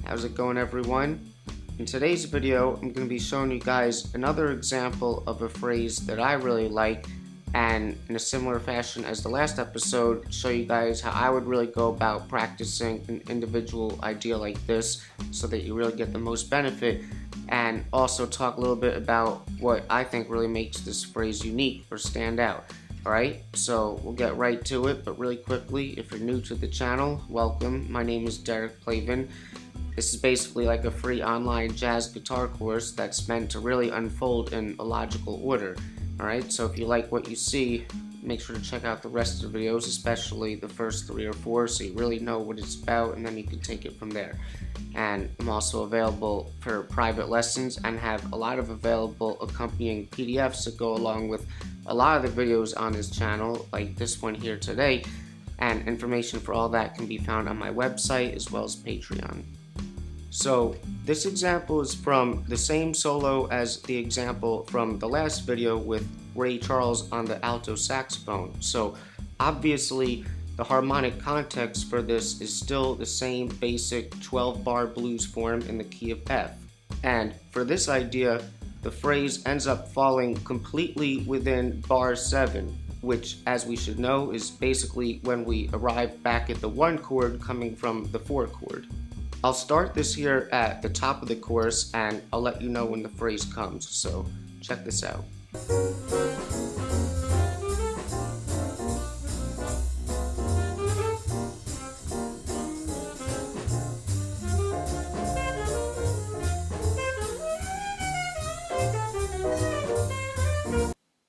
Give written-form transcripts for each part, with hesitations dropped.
How's it going, everyone? In today's video, I'm going to be showing you guys another example of a phrase that I really like, and in a similar fashion as the last episode, show you guys how I would really go about practicing an individual idea like this so that you really get the most benefit, and also talk a little bit about what I think really makes this phrase unique or stand out. Alright, so we'll get right to it, but really quickly, if you're new to the channel, welcome. My name is Derek Plavin. This is basically like a free online jazz guitar course that's meant to really unfold in a logical order. Alright, so if you like what you see, make sure to check out the rest of the videos, especially the first 3 or 4, so you really know what it's about, and then you can take it from there. And I'm also available for private lessons and have a lot of available accompanying PDFs that go along with a lot of the videos on this channel, like this one here today, and information for all that can be found on my website as well as Patreon. So this example is from the same solo as the example from the last video with Ray Charles on the alto saxophone. So obviously the harmonic context for this is still the same basic 12-bar blues form in the key of F. And for this idea, the phrase ends up falling completely within bar 7, which, as we should know, is basically when we arrive back at the 1 chord coming from the 4 chord. I'll start this here at the top of the chorus, and I'll let you know when the phrase comes, so check this out.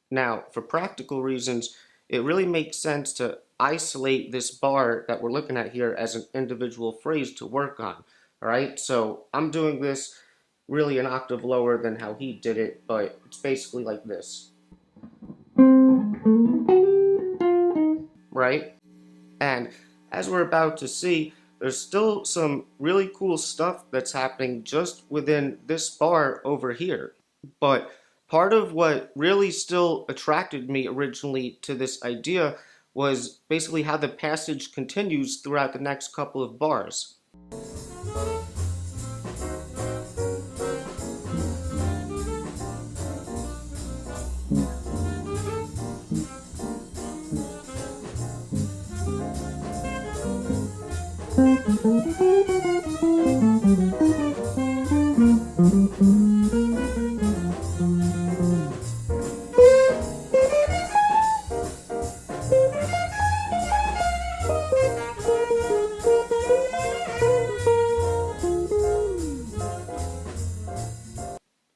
Now, for practical reasons, it really makes sense to isolate this bar that we're looking at here as an individual phrase to work on. Alright, so I'm doing this really an octave lower than how he did it, but it's basically like this. Right? And as we're about to see, there's still some really cool stuff that's happening just within this bar over here. But part of what really still attracted me originally to this idea was basically how the passage continues throughout the next couple of bars.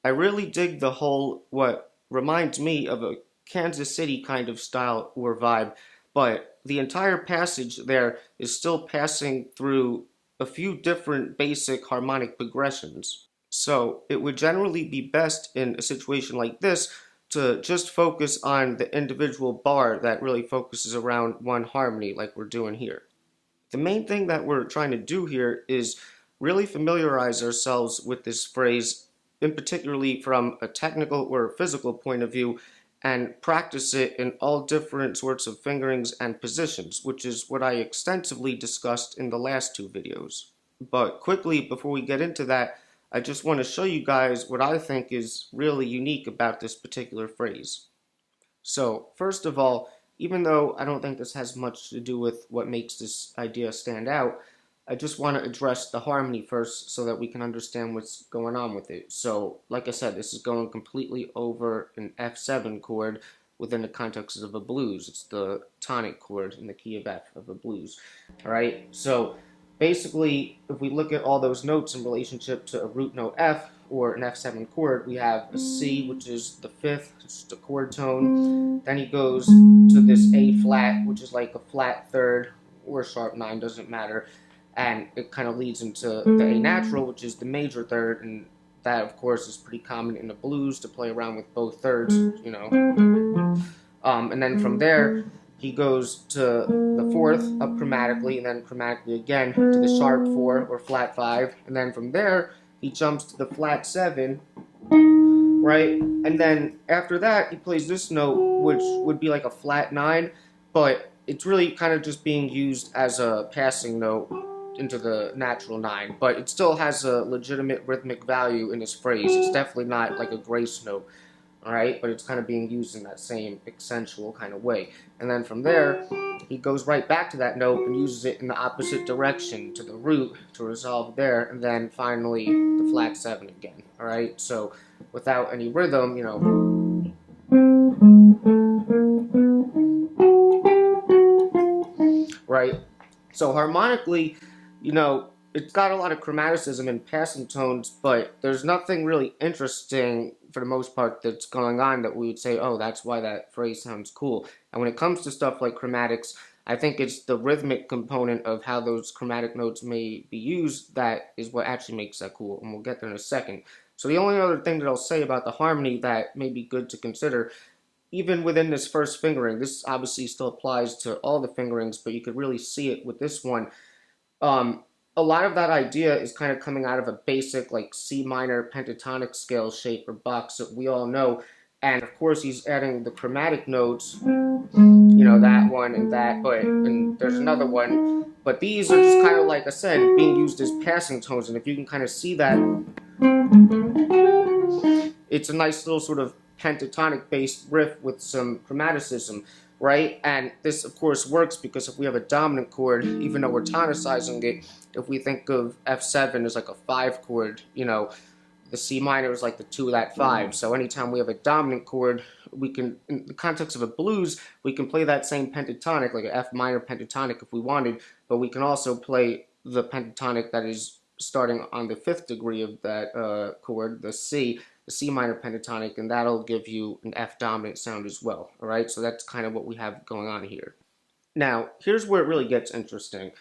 I really dig the whole, what reminds me of a Kansas City kind of style or vibe, but the entire passage there is still passing through a few different basic harmonic progressions. So it would generally be best in a situation like this to just focus on the individual bar that really focuses around one harmony like we're doing here. The main thing that we're trying to do here is really familiarize ourselves with this phrase, in particularly from a technical or physical point of view, and practice it in all different sorts of fingerings and positions, which is what I extensively discussed in the last 2 videos. But quickly, before we get into that, I just want to show you guys what I think is really unique about this particular phrase. So, first of all, even though I don't think this has much to do with what makes this idea stand out, I just want to address the harmony first so that we can understand what's going on with it. So, like I said, this is going completely over an F7 chord within the context of a blues. It's the tonic chord in the key of F of a blues. Alright, so basically, if we look at all those notes in relationship to a root note F or an F7 chord, we have a C, which is the 5th, it's the chord tone. Then he goes to this A flat, which is like a flat 3rd or a sharp 9, doesn't matter. And it kind of leads into the A natural, which is the major 3rd, and that, of course, is pretty common in the blues to play around with both 3rds, you know. And then from there, he goes to the 4th up chromatically, and then chromatically again to the sharp 4 or flat 5, and then from there, he jumps to the flat 7, right? And then after that, he plays this note, which would be like a flat 9, but it's really kind of just being used as a passing note into the natural 9, but it still has a legitimate rhythmic value in this phrase. It's definitely not like a grace note, alright, but it's kind of being used in that same accentual kind of way. And then from there, he goes right back to that note and uses it in the opposite direction to the root to resolve there, and then finally the flat 7 again, alright? So without any rhythm, right? So harmonically, it's got a lot of chromaticism and passing tones, but there's nothing really interesting for the most part that's going on that we would say, oh, that's why that phrase sounds cool. And when it comes to stuff like chromatics, I think it's the rhythmic component of how those chromatic notes may be used that is what actually makes that cool, and we'll get there in a second. So the only other thing that I'll say about the harmony that may be good to consider, even within this first fingering, this obviously still applies to all the fingerings, but you could really see it with this one. A lot of that idea is kind of coming out of a basic like C minor pentatonic scale shape or box that we all know, and of course he's adding the chromatic notes, that one and that, and there's another one, but these are just kind of, like I said, being used as passing tones, and if you can kind of see that, it's a nice little sort of pentatonic based riff with some chromaticism, right? And this of course works because if we have a dominant chord, even though we're tonicizing it, if we think of F7 as like a 5 chord, the C minor is like the 2 of that 5. So anytime we have a dominant chord, we can, in the context of a blues, we can play that same pentatonic, like an F minor pentatonic if we wanted, but we can also play the pentatonic that is starting on the 5th degree of that chord, the C minor pentatonic, and that'll give you an F dominant sound as well, alright? So that's kind of what we have going on here. Now, here's where it really gets interesting.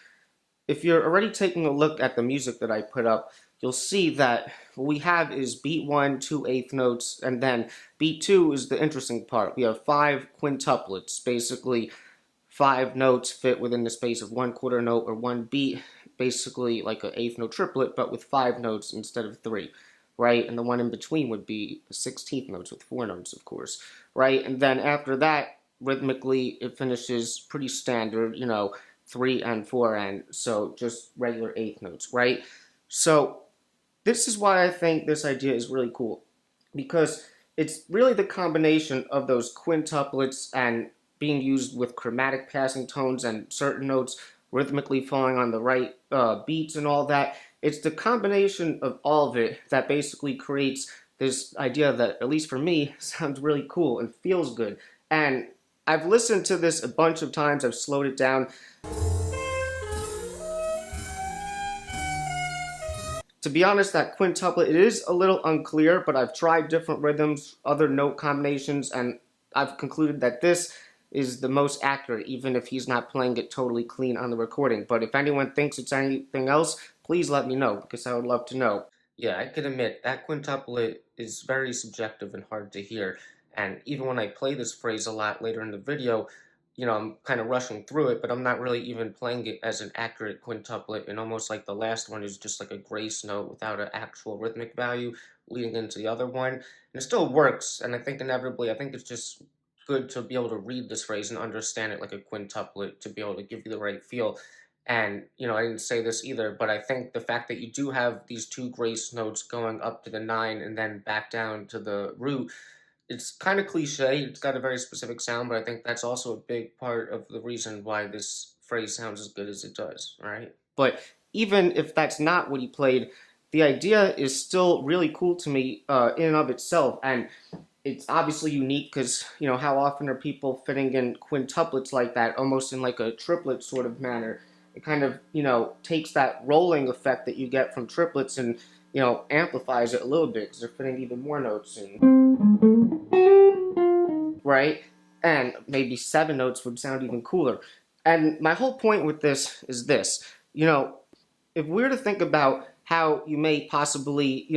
If you're already taking a look at the music that I put up, you'll see that what we have is beat 1, 2 eighth notes, and then beat 2 is the interesting part. We have 5 quintuplets, basically 5 notes fit within the space of 1/4 note or 1 beat, basically like an eighth note triplet, but with 5 notes instead of 3, right? And the one in between would be the 16th notes with 4 notes, of course, right? And then after that, rhythmically, it finishes pretty standard, 3 and 4 and so just regular eighth notes, right? So this is why I think this idea is really cool, because it's really the combination of those quintuplets and being used with chromatic passing tones and certain notes rhythmically falling on the right beats and all that. It's the combination of all of it that basically creates this idea that, at least for me, sounds really cool and feels good. And I've listened to this a bunch of times, I've slowed it down. To be honest, that quintuplet, it is a little unclear, but I've tried different rhythms, other note combinations, and I've concluded that this is the most accurate, even if he's not playing it totally clean on the recording. But if anyone thinks it's anything else, please let me know, because I would love to know. Yeah, I can admit, that quintuplet is very subjective and hard to hear, and even when I play this phrase a lot later in the video, I'm kind of rushing through it, but I'm not really even playing it as an accurate quintuplet, and almost like the last one is just like a grace note without an actual rhythmic value leading into the other one. And it still works, and I think inevitably, I think it's just good to be able to read this phrase and understand it like a quintuplet to be able to give you the right feel. And, I didn't say this either, but I think the fact that you do have these 2 grace notes going up to the 9 and then back down to the root, it's kind of cliche, it's got a very specific sound, but I think that's also a big part of the reason why this phrase sounds as good as it does, right? But even if that's not what he played, the idea is still really cool to me in and of itself, and it's obviously unique because, how often are people fitting in quintuplets like that, almost in like a triplet sort of manner? It kind of, takes that rolling effect that you get from triplets and, amplifies it a little bit because they're fitting even more notes in. Right? And maybe 7 notes would sound even cooler. And my whole point with this is this. If we were to think about how you may possibly,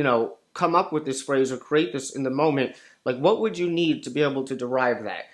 come up with this phrase or create this in the moment, like what would you need to be able to derive that?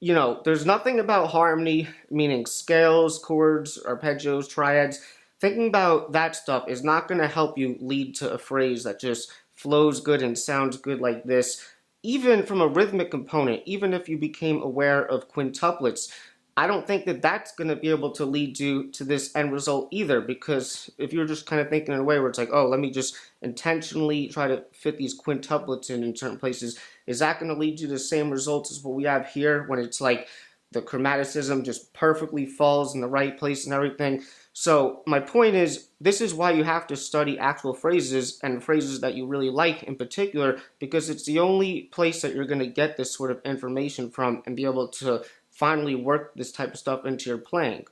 There's nothing about harmony, meaning scales, chords, arpeggios, triads. Thinking about that stuff is not going to help you lead to a phrase that just flows good and sounds good like this. Even from a rhythmic component, even if you became aware of quintuplets, I don't think that that's going to be able to lead you to this end result either, because if you're just kind of thinking in a way where it's like, oh, let me just intentionally try to fit these quintuplets in certain places, is that going to lead you to the same results as what we have here when it's like the chromaticism just perfectly falls in the right place and everything? So my point is, this is why you have to study actual phrases and phrases that you really like in particular, because it's the only place that you're going to get this sort of information from and be able to finally work this type of stuff into your playing.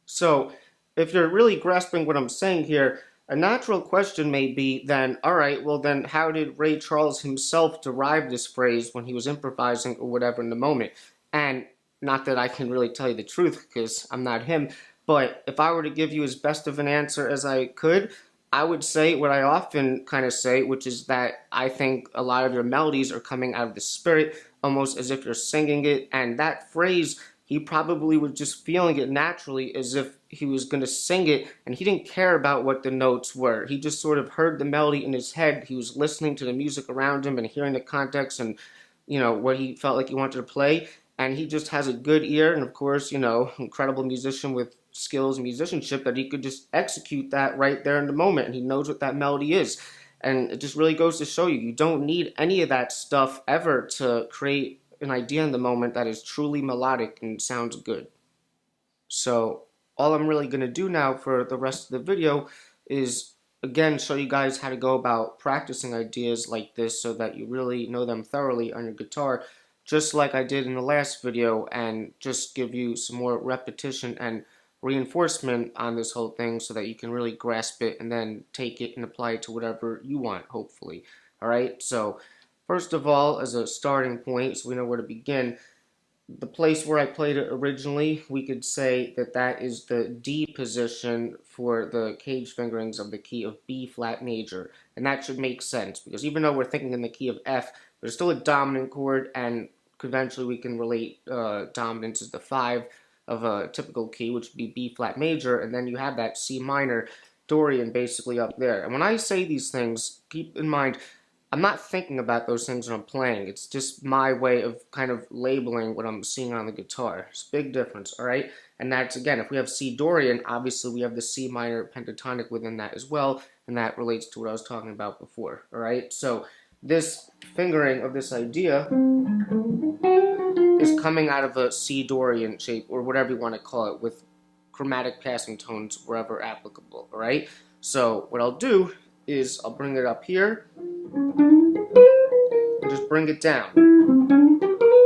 So if you're really grasping what I'm saying here, a natural question may be then, all right, well then how did Ray Charles himself derive this phrase when he was improvising or whatever in the moment? And not that I can really tell you the truth because I'm not him, but if I were to give you as best of an answer as I could, I would say what I often kind of say, which is that I think a lot of your melodies are coming out of the spirit, almost as if you're singing it, and that phrase, he probably was just feeling it naturally as if he was going to sing it, and he didn't care about what the notes were. He just sort of heard the melody in his head. He was listening to the music around him and hearing the context and, what he felt like he wanted to play, and he just has a good ear, and of course, incredible musician with skills and musicianship, that he could just execute that right there in the moment, and he knows what that melody is. And it just really goes to show you, you don't need any of that stuff ever to create an idea in the moment that is truly melodic and sounds good. So all I'm really going to do now for the rest of the video is again show you guys how to go about practicing ideas like this so that you really know them thoroughly on your guitar, just like I did in the last video, and just give you some more repetition and reinforcement on this whole thing so that you can really grasp it and then take it and apply it to whatever you want, hopefully. Alright, so first of all, as a starting point, so we know where to begin, the place where I played it originally, we could say that that is the D position for the cage fingerings of the key of B flat major. And that should make sense, because even though we're thinking in the key of F, there's still a dominant chord, and conventionally we can relate dominance as the 5 of a typical key, which would be B flat major, and then you have that C minor Dorian basically up there. And when I say these things, keep in mind, I'm not thinking about those things when I'm playing. It's just my way of kind of labeling what I'm seeing on the guitar. It's a big difference, alright? And that's, again, if we have C Dorian, obviously we have the C minor pentatonic within that as well, and that relates to what I was talking about before, alright? So this fingering of this idea is coming out of a C Dorian shape, or whatever you want to call it, with chromatic passing tones wherever applicable, alright? So what I'll do is I'll bring it up here, and just bring it down.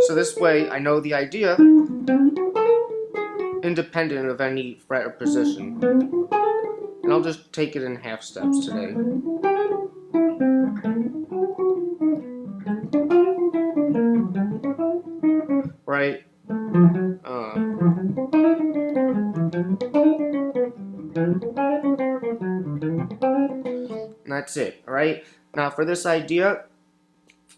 So this way I know the idea independent of any fret or position. And I'll just take it in half steps today. Right? And that's it, alright? Now for this idea,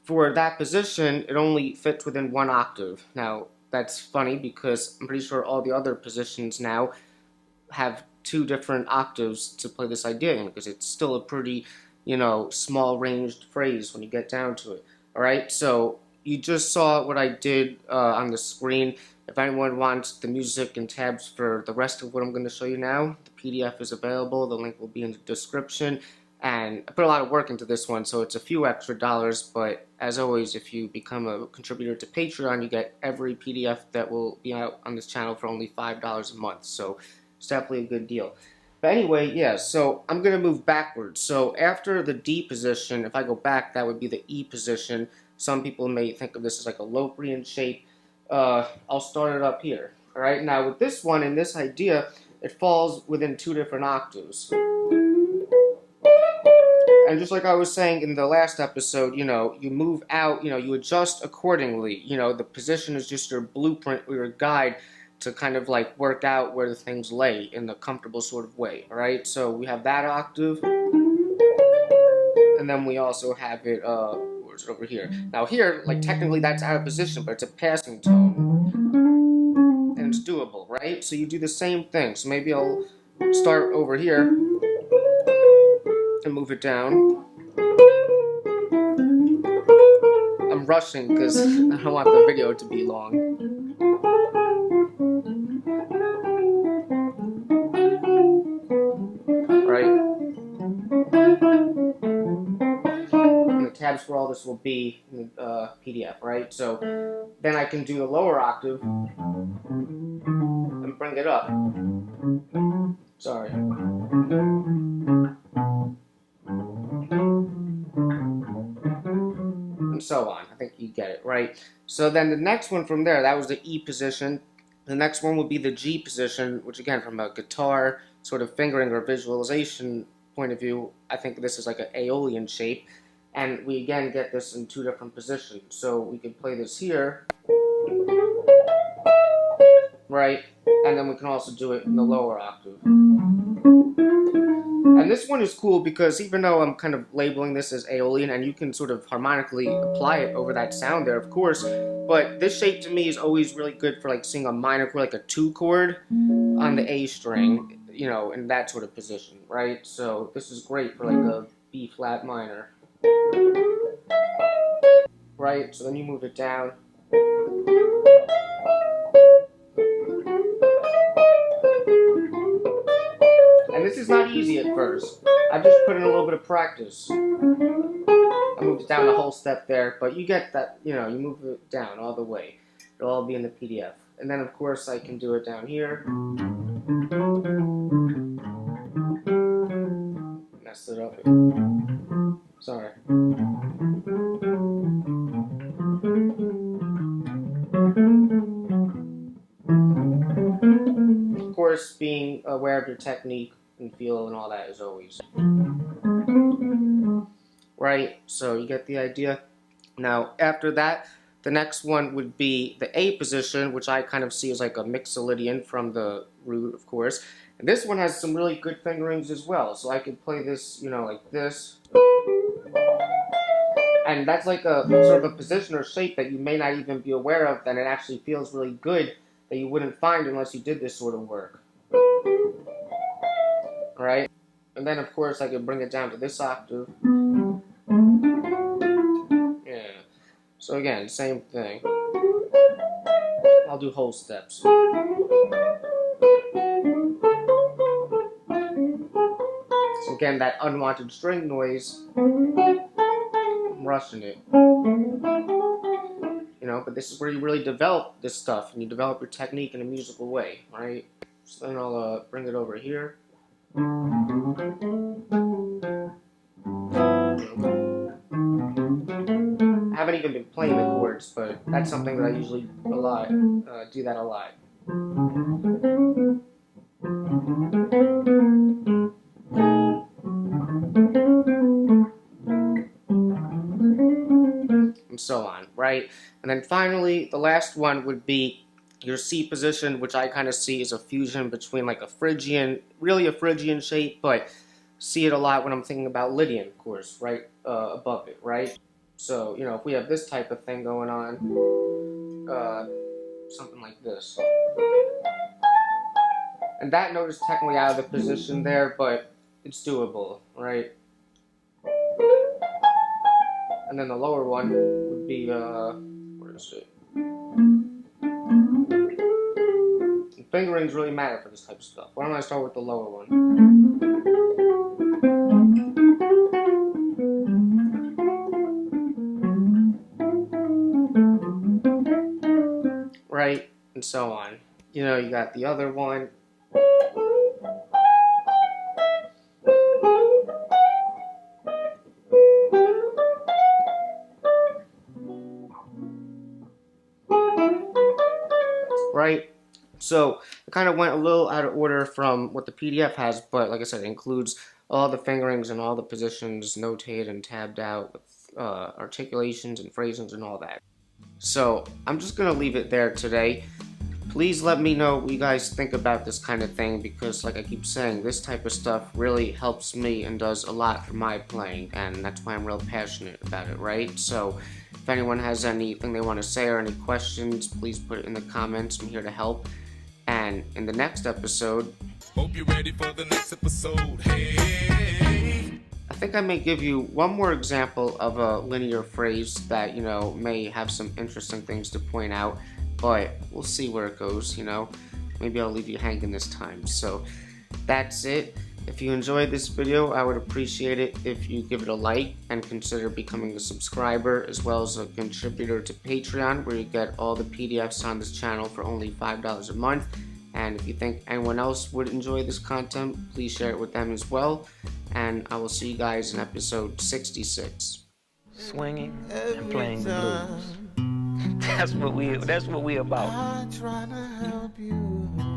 for that position, it only fits within 1 octave. Now, that's funny because I'm pretty sure all the other positions now have 2 different octaves to play this idea in, because it's still a pretty, small ranged phrase when you get down to it. Alright, so you just saw what I did on the screen. If anyone wants the music and tabs for the rest of what I'm going to show you now, the PDF is available. The link will be in the description. And I put a lot of work into this one, so it's a few extra dollars, but as always, if you become a contributor to Patreon, you get every PDF that will be out on this channel for only $5 a month, so it's definitely a good deal. But anyway, yeah, so I'm going to move backwards. So after the D position, if I go back, that would be the E position. Some people may think of this as like a Locrian shape. I'll start it up here. Alright, now with this one, in this idea, it falls within 2 different octaves. And just like I was saying in the last episode, you move out, you adjust accordingly. The position is just your blueprint or your guide to kind of like work out where the things lay in the comfortable sort of way, alright? So we have that octave, and then we also have it, where's it over here? Now here, like technically that's out of position, but it's a passing tone, and it's doable, right? So you do the same thing. So maybe I'll start over here, and move it down. I'm rushing because I don't want the video to be long. tabs for all this will be in the PDF, right? So then I can do the lower octave and bring it up. Sorry. And so on. I think you get it, right? So then the next one from there, that was the E position. The next one would be the G position, which again, from a guitar sort of fingering or visualization point of view, I think this is like an Aeolian shape. And we again get this in 2 different positions. So we can play this here, right? And then we can also do it in the lower octave. And this one is cool because even though I'm kind of labeling this as Aeolian, and you can sort of harmonically apply it over that sound there, of course, but this shape to me is always really good for like singing a minor chord, like a 2 chord on the A string, you know, in that sort of position, right? So this is great for like a B flat minor, right? So then you move it down. And this is not easy at first. I've just put in a little bit of practice. I moved it down a whole step there, but you get that, you know, you move it down all the way. It'll all be in the PDF. And then, of course, I can do it down here. Messed it up. Sorry. Of course, being aware of your technique and feel and all that is always right. So you get the idea. Now after that, the next one would be the A position, which I kind of see as like a mixolydian from the root, of course. And this one has some really good fingerings as well. So I could play this, you know, like this. And that's like a sort of a position or shape that you may not even be aware of, and it actually feels really good that you wouldn't find unless you did this sort of work. Right? And then, of course, I could bring it down to this octave. Yeah. So again, same thing. I'll do whole steps. So again, that unwanted string noise, I'm rushing it. You know, but this is where you really develop this stuff, and you develop your technique in a musical way, right? So then I'll bring it over here. I haven't even been playing the chords, but that's something that I usually do that a lot. And so on, right? And then finally, the last one would be your C position, which I kind of see as a fusion between like a Phrygian, really a Phrygian shape, but see it a lot when I'm thinking about Lydian, of course, right above it, right? So, you know, if we have this type of thing going on, something like this. And that note is technically out of the position there, but it's doable, right? And then the lower one would be, where is it? And fingerings really matter for this type of stuff. Why don't I start with the lower one? Right? And so on. You know, you got the other one. Right? So I kind of went a little out of order from what the PDF has, but like I said, it includes all the fingerings and all the positions notated and tabbed out with articulations and phrasings and all that. So I'm just going to leave it there today. Please let me know what you guys think about this kind of thing, because like I keep saying, this type of stuff really helps me and does a lot for my playing, and that's why I'm real passionate about it, right? So if anyone has anything they want to say or any questions, please put it in the comments. I'm here to help. And in the next episode, hope you're ready for the next episode. Hey, I think I may give you one more example of a linear phrase that, you know, may have some interesting things to point out, but we'll see where it goes, you know. Maybe I'll leave you hanging this time. So that's it. If you enjoyed this video, I would appreciate it if you give it a like and consider becoming a subscriber as well as a contributor to Patreon, where you get all the PDFs on this channel for only $5 a month. And if you think anyone else would enjoy this content, please share it with them as well. And I will see you guys in episode 66. Swinging and playing the blues. That's what we about. I try to help you.